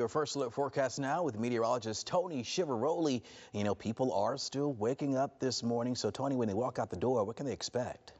Your first look forecast now with meteorologist Tony Chivaroli. You know, people are still waking up this morning. So, Tony, when they walk out the door, what can they expect?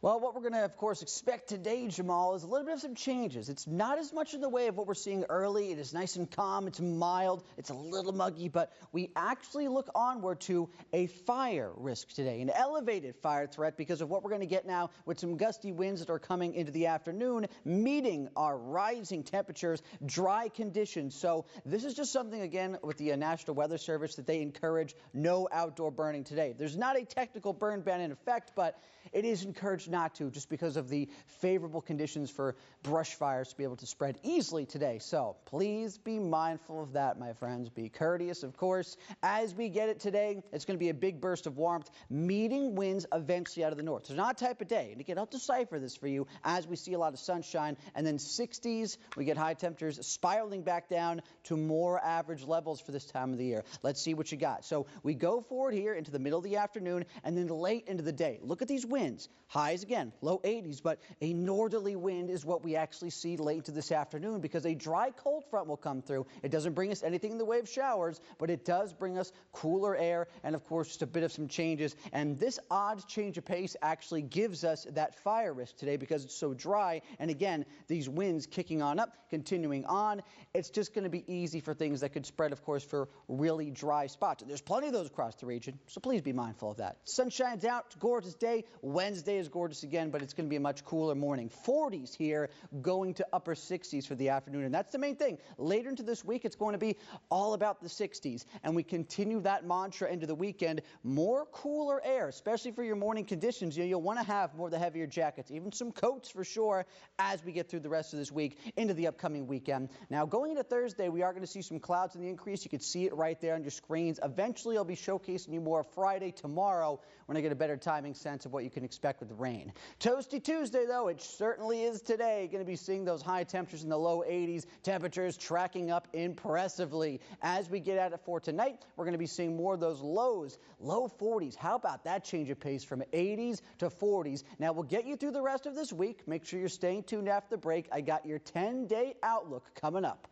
Well, what we're going to, of course, expect today, Jamal, is a little bit of some changes. It's not as much in the way of what we're seeing early. It is nice and calm. It's mild. It's a little muggy, but we actually look onward to a fire risk today, an elevated fire threat because of what we're going to get now with some gusty winds that are coming into the afternoon, meeting our rising temperatures, dry conditions. So this is just something, again, with the National Weather Service that they encourage no outdoor burning today. There's not a technical burn ban in effect, but it is encouraged not to, just because of the favorable conditions for brush fires to be able to spread easily today. So please be mindful of that, my friends. Be courteous, of course. As we get it today, it's going to be a big burst of warmth, meeting winds eventually out of the north. So not a type of day. And again, I'll decipher this for you as we see a lot of sunshine. And then 60s, we get high temperatures spiraling back down to more average levels for this time of the year. Let's see what you got. So we go forward here into the middle of the afternoon and then late into the day. Look at these winds. Highs again, low 80s, but a northerly wind is what we actually see late into this afternoon because a dry cold front will come through. It doesn't bring us anything in the way of showers, but it does bring us cooler air and, of course, just a bit of some changes. And this odd change of pace actually gives us that fire risk today because it's so dry. And again, these winds kicking on up, continuing on. It's just going to be easy for things that could spread, of course, for really dry spots. There's plenty of those across the region, so please be mindful of that. Sun shines out, it's a gorgeous day. Wednesday is gorgeous again, but it's going to be a much cooler morning. 40s here, going to upper 60s for the afternoon, and that's the main thing. Later into this week, it's going to be all about the 60s, and we continue that mantra into the weekend. More cooler air, especially for your morning conditions. You'll want to have more of the heavier jackets, even some coats for sure, as we get through the rest of this week into the upcoming weekend. Now, going into Thursday, we are going to see some clouds in the increase. You can see it right there on your screens. Eventually, I'll be showcasing you more Friday, tomorrow, when I get a better timing sense of what you can expect with the rain. Toasty Tuesday, though, it certainly is today. Going to be seeing those high temperatures in the low 80s, temperatures tracking up impressively. As we get at it for tonight, we're going to be seeing more of those lows, low 40s. How about that change of pace from 80s to 40s? Now, we'll get you through the rest of this week. Make sure you're staying tuned after the break. I got your 10-day outlook coming up.